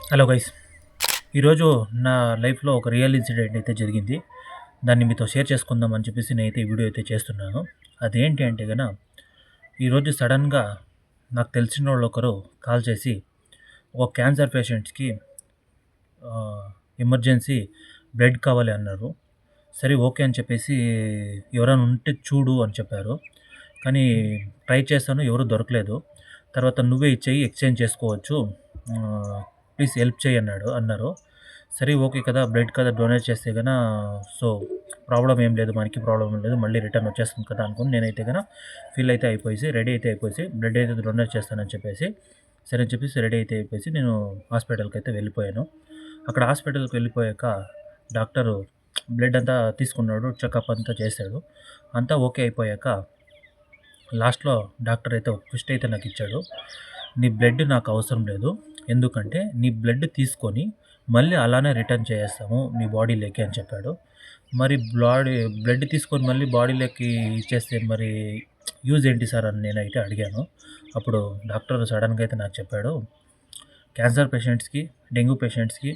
Hello guys. ఈరోజు నా లైఫ్‌లో ఒక రియల్ ఇన్సిడెంట్ అయితే జరిగింది. దాన్ని మీతో షేర్ చేసుకుందాం అని చెప్పేసి నేనైతే ఈ వీడియో అయితే చేస్తున్నాను. అదేంటి అంటే ఈరోజు సడన్‌గా నాకు తెలిసినోళ్ళొకరు కాల్ చేసి ఒక క్యాన్సర్ పేషెంట్స్‌కి ఆహ్, ఎమర్జెన్సీ బ్లడ్ కావాలి అన్నారు. సరే ఓకే అని చెప్పేసి ఎవరైనా ఉంటే చూడు అని చెప్పారు. కానీ ట్రై చేశాను, ఎవరు దొరకలేదు. తర్వాత నువ్వే ఇచ్చేయి, ఎక్స్‌చేంజ్ చేసుకోవచ్చు. ప్లీజ్ హెల్ప్ చెయ్యి అన్నారు. సరే ఓకే కదా! బ్లడ్ కదా! డొనేట్ చేస్తే సో, ప్రాబ్లమ్ ఏం లేదు. మనకి ప్రాబ్లమ్ ఏం లేదు. మళ్ళీ రిటర్న్ వచ్చేస్తుంది కదా! అనుకోని నేనైతే ఫీల్ అయితే అయిపోయేసి, రెడీ అయితే అయిపోయేసి, బ్లడ్ అయితే డొనేట్ చేస్తానని చెప్పేసి, సరే అని చెప్పేసి రెడీ అయితే అయిపోయేసి నేను హాస్పిటల్‌కైతే వెళ్ళిపోయాను. అక్కడ హాస్పిటల్‌కి వెళ్ళిపోయాక డాక్టరు బ్లడ్ అంతా తీసుకున్నాడు. చెకప్ అంతా చేశాడు. అంతా ఓకే అయిపోయాక లాస్ట్‌లో డాక్టర్ అయితే ఒక ట్విస్ట్ అయితే నాకిచ్చాడు. నీ బ్లడ్ నాకు అవసరం లేదు. ఎందుకంటే నీ బ్లడ్ తీసుకొని మళ్ళీ అలానే రిటర్న్ చేసేస్తాము నీ బాడీలోకి అని చెప్పాడు. మరి బ్లడ్ తీసుకొని మళ్ళీ బాడీలోకి ఇచ్చేస్తే మరి యూజ్ ఏంటి సార్ అని నేనైతే అడిగాను. అప్పుడు డాక్టర్ సడెన్‌గా అయితే నాకు చెప్పాడు. క్యాన్సర్ పేషెంట్స్‌కి, డెంగ్యూ పేషెంట్స్‌కి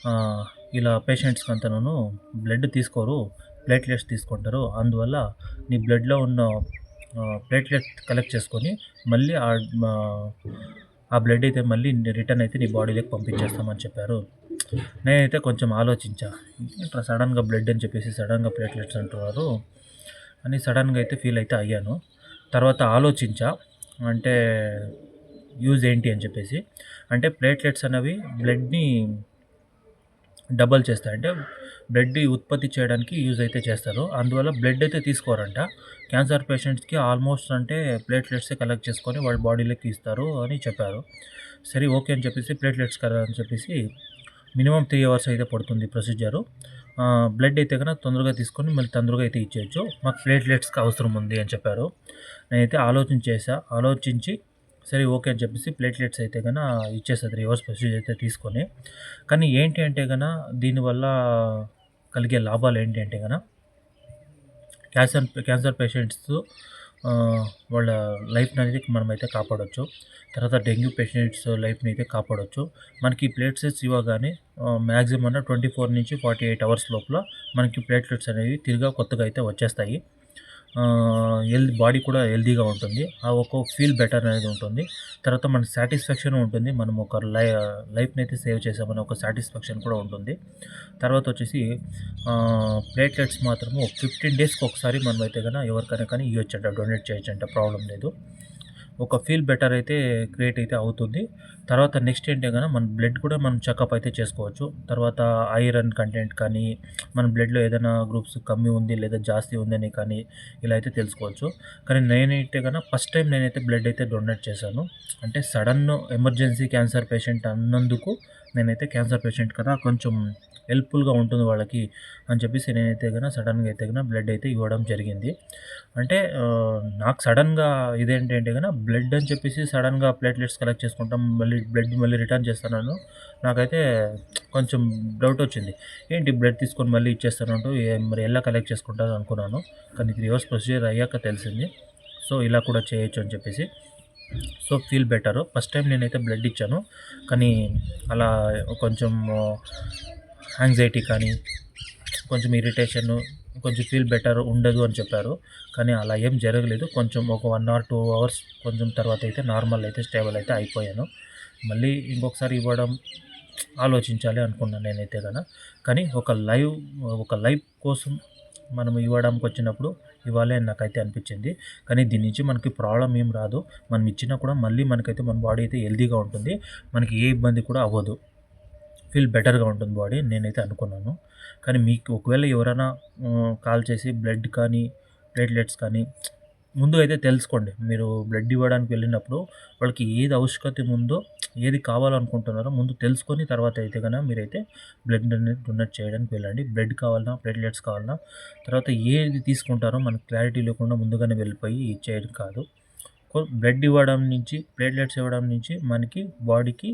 ఆహ్, ఇలా పేషెంట్స్‌కి అంతాను బ్లడ్ తీసుకోరు. ప్లేట్‌లెట్స్ తీసుకుంటారు. అందువల్ల నీ బ్లడ్‌లో ఉన్న ప్లేట్‌లెట్ కలెక్ట్ చేసుకొని మళ్ళీ ఆ బ్లడ్ అయితే మళ్ళీ రిటర్న్ అయితే నీ బాడీలోకి పంపించేస్తామని చెప్పారు. నేనైతే కొంచెం ఆలోచించా. ఏంట్రా సడెన్‌గా బ్లడ్ అని చెప్పేసి సడెన్‌గా ప్లేట్‌లెట్స్ అంటున్నారు అని సడెన్‌గా అయితే ఫీల్ అయితే అయ్యాను. తర్వాత ఆలోచించా. అంటే యూజ్ ఏంటి అని చెప్పేసి. అంటే ప్లేట్‌లెట్స్ అనేవి బ్లడ్‌ని డబల్ చేస్తాయి. అంటే బ్లడ్ ఉత్పత్తి చేయడానికి యూజ్ అయితే చేస్తారు. అందువల్ల బ్లడ్ అయితే తీసుకోరంట. క్యాన్సర్ పేషెంట్స్‌కి ఆల్మోస్ట్ అంటే ప్లేట్‌లెట్సే కలెక్ట్ చేసుకొని వాళ్ళ బాడీలోకి ఇస్తారు అని చెప్పారు. సరే ఓకే అని చెప్పేసి ప్లేట్‌లెట్స్ కదా అని చెప్పేసి మినిమమ్ 3 అవర్స్ అయితే పడుతుంది ప్రొసీజరు. బ్లడ్ అయితే తొందరగా తీసుకొని మళ్ళీ తొందరగా అయితే ఇచ్చేయొచ్చు. మాకు ప్లేట్‌లెట్స్‌కి అవసరం ఉంది అని చెప్పారు. నేనైతే ఆలోచించి సరే ఓకే అని చెప్పేసి ప్లేట్‌లెట్స్ అయితే ఇచ్చేసా 3 అవర్స్ ప్రొసీజర్ అయితే తీసుకొని. కానీ ఏంటి అంటే దీనివల్ల కలిగే లాభాలు ఏంటి అంటే క్యాన్సర్ పేషెంట్స్ వాళ్ళ లైఫ్‌ననేది మనమైతే కాపాడొచ్చు. తర్వాత డెంగ్యూ పేషెంట్స్ లైఫ్‌ని అయితే కాపాడొచ్చు. మనకి ప్లేట్లెట్స్ ఇవ్వగానే మాక్సిమం 24-48 అవర్స్ లోపల మనకి ప్లేట్లెట్స్ అనేవి తిరిగా కొత్తగా అయితే వచ్చేస్తాయి. బాడీ కూడా హెల్తీగా ఉంటుంది. ఆ ఒక ఫీల్ బెటర్ అనేది ఉంటుంది. తర్వాత మనకి సాటిస్ఫాక్షన్ ఉంటుంది. మనం ఒక లైఫ్‌నైతే సేవ్ చేసామని ఒక సాటిస్ఫాక్షన్ కూడా ఉంటుంది. తర్వాత వచ్చేసి ప్లేట్లెట్స్ మాత్రము 15 డేస్‌కి ఒకసారి మనమైతే ఎవరికైనా కానీ ఇయ్యొచ్చంట. డొనేట్ చేయొచ్చంట. ప్రాబ్లమ్ లేదు. ఒక ఫీల్ బెటర్ అయితే క్రియేట్ అయితే అవుతుంది. తర్వాత నెక్స్ట్ ఏంటే మన బ్లడ్ కూడా మనం చెకప్ అయితే చేసుకోవచ్చు. తర్వాత ఐరన్ కంటెంట్ కానీ, మన బ్లడ్‌లో ఏదైనా గ్రూప్స్ కమ్మి ఉంది లేదా జాస్తి ఉందని కానీ ఇలా అయితే తెలుసుకోవచ్చు. కానీ నేనైతే ఫస్ట్ టైం నేనైతే బ్లడ్ అయితే డొనేట్ చేశాను. అంటే సడన్ ఎమర్జెన్సీ క్యాన్సర్ పేషెంట్ అన్నందుకు నేనైతే క్యాన్సర్ పేషెంట్ కదా! కొంచెం హెల్ప్‌ఫుల్‌గా ఉంటుంది వాళ్ళకి అని చెప్పేసి నేనైతే సడెన్‌గా అయితే బ్లడ్ అయితే ఇవ్వడం జరిగింది. అంటే నాకు సడెన్‌గా ఇదేంటంటే బ్లడ్ అని చెప్పేసి సడెన్‌గా ప్లేట్లెట్స్ కలెక్ట్ చేసుకుంటాం. మళ్ళీ రిటర్న్ చేస్తానను. నాకైతే కొంచెం డౌటొచ్చింది. ఏంటి బ్లడ్ తీసుకొని మళ్ళీ ఇచ్చేస్తానంటూ మరి ఎలా కలెక్ట్ చేసుకుంటారు అనుకున్నాను. కానీ 3 అవర్స్ ప్రొసీజర్ అయ్యాక తెలిసింది. సో, ఇలా కూడా చేయొచ్చు అని చెప్పేసి. So, feel better. First time నేనైతే బ్లడ్ ఇచ్చాను. కానీ అలా కొంచెం యాంగ్జైటీ కానీ, కొంచెం ఇరిటేషను, కొంచెం ఫీల్ బెటర్ ఉండదు అని చెప్పారు. కానీ అలా ఏం జరగలేదు. కొంచెం ఒక 1 ఆర్ 2 అవర్స్ కొంచెం తర్వాత అయితే నార్మల్ అయితే స్టేబుల్ అయితే అయిపోయాను. మళ్ళీ ఇంకొకసారి ఇవ్వడం ఆలోచించాలి అనుకున్నాను నేనైతే కానీ ఒక లైఫ్ కోసం మనం ఇవ్వడానికొచ్చినప్పుడు ఇవ్వాలి అని నాకైతే అనిపించింది. కానీ దీని నుంచి మనకి ప్రాబ్లమ్ ఏం రాదు. మనం ఇచ్చినా కూడా మళ్ళీ మనకైతే మన బాడీ అయితే హెల్తీగా ఉంటుంది. మనకి ఏ ఇబ్బంది కూడా అవ్వదు. ఫీల్ బెటర్‌గా ఉంటుంది బాడీ నేనైతే అనుకున్నాను. కానీ మీకు ఒకవేళ ఎవరైనా కాల్ చేసి బ్లడ్ కానీ, ప్లేట్లెట్స్ కానీ ముందు అయితే తెలుసుకోండి. మీరు బ్లడ్ ఇవ్వడానికి వెళ్ళినప్పుడు వాళ్ళకి ఏది ఆవశ్యకత ఉందో, ఏది కావాలనుకుంటున్నారో ముందు తెలుసుకొని తర్వాత అయితే మీరైతే బ్లడ్ అనేది డొనేట్ చేయడానికి వెళ్ళండి. బ్లడ్ కావాలన్నా, ప్లేట్లెట్స్ కావాలన్నా, తర్వాత ఏది తీసుకుంటారో మనకు క్లారిటీ లేకుండా ముందుగానే వెళ్ళిపోయి ఇచ్చేయడం కాదు. బ్లడ్ ఇవ్వడం నుంచి, ప్లేట్లెట్స్ ఇవ్వడం నుంచి మనకి బాడీకి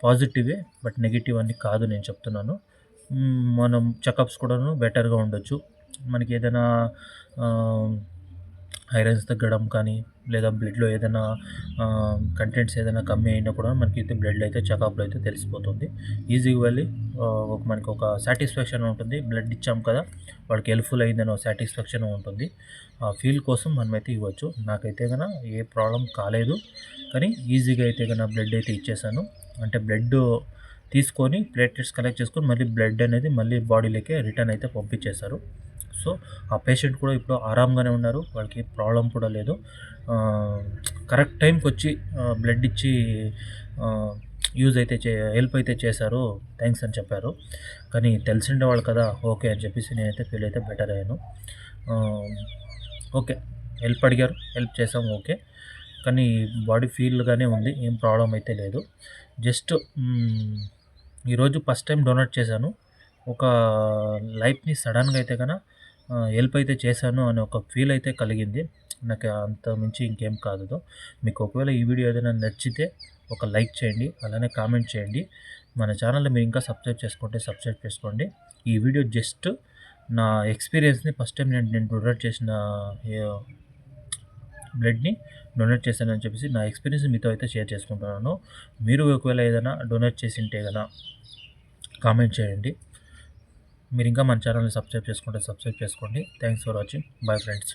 పాజిటివే. బట్ నెగెటివ్ అని కాదు నేను చెప్తున్నాను. మనం చెకప్స్ కూడాను బెటర్‌గా ఉండొచ్చు. మనకేదైనా ఆహ్, ఐరన్స్ తగ్గడం కానీ, లేదా బ్లడ్‌లో ఏదైనా కంటెంట్స్ ఏదైనా కమ్మి అయినా కూడా మనకైతే బ్లడ్‌లో అయితే చెకప్‌లో అయితే తెలిసిపోతుంది. ఈజీగా వెళ్ళి మనకొక సాటిస్ఫాక్షన్ ఉంటుంది. బ్లడ్ ఇచ్చాం కదా! వాడికి హెల్ప్‌ఫుల్ అయిందనో సాటిస్ఫాక్షన్ ఉంటుంది. ఆ ఫీల్ కోసం మనమైతే ఇవ్వచ్చు. నాకైతే ఏ ప్రాబ్లమ్ కాలేదు. కానీ ఈజీగా అయితే బ్లడ్ అయితే ఇచ్చేసాను. అంటే బ్లడ్ తీసుకొని ప్లేట్లెట్స్ కలెక్ట్ చేసుకొని మళ్ళీ బ్లడ్ అనేది మళ్ళీ బాడీలోకి రిటర్న్ అయితే పంపించేశారు. సో, ఆ పేషెంట్ కూడా ఇప్పుడు ఆరాంగానే ఉన్నారు. వాళ్ళకి ప్రాబ్లమ్ కూడా లేదు. ఆహ్, కరెక్ట్ టైంకొచ్చి బ్లడ్ ఇచ్చి ఆహ్, యూజ్ అయితే హెల్ప్ అయితే చేశారు. థాంక్స్ అని చెప్పారు. కానీ తెలిసుండేవాళ్ళు కదా! ఓకే అని చెప్పేసి నేనైతే ఫీల్ అయితే బెటర్ అయ్యాను. ఆహ్, ఓకే. హెల్ప్ అడిగారు. హెల్ప్ చేసాం ఓకే. కానీ బాడీ ఫీల్‌గానే ఉంది. ఏం ప్రాబ్లమ్ అయితే లేదు. జస్ట్ ఈరోజు ఫస్ట్ టైం డొనేట్ చేశాను. ఒక లైఫ్‌ని సడెన్‌గా అయితే హెల్ప్ అయితే చేశాను అనే ఒక ఫీల్ అయితే కలిగింది. నాకు అంత మించి ఇంకేం కాదు. మీకు ఒకవేళ ఈ వీడియో ఏదైనా నచ్చితే ఒక లైక్ చేయండి. అలానే కామెంట్ చేయండి. మన ఛానెల్‌ని మీరు ఇంకా సబ్స్క్రైబ్ చేసుకుంటే సబ్స్క్రైబ్ చేసుకోండి. ఈ వీడియో జస్ట్ నా ఎక్స్‌పీరియన్స్‌ని ఫస్ట్ టైం నేను నేను డొనేట్ చేసిన ఎ బ్లడ్‌ని డొనేట్ చేశానని చెప్పేసి నా ఎక్స్‌పీరియన్స్ మీతో అయితే షేర్ చేసుకుంటున్నాను. మీరు ఒకవేళ ఏదైనా డొనేట్ చేసుంటే కామెంట్ చేయండి. మీరింకా మన ఛానెల్‌ని సబ్స్క్రైబ్ చేసుకుంటే సబ్స్క్రైబ్ చేసుకోండి. Thanks for watching. Bye friends.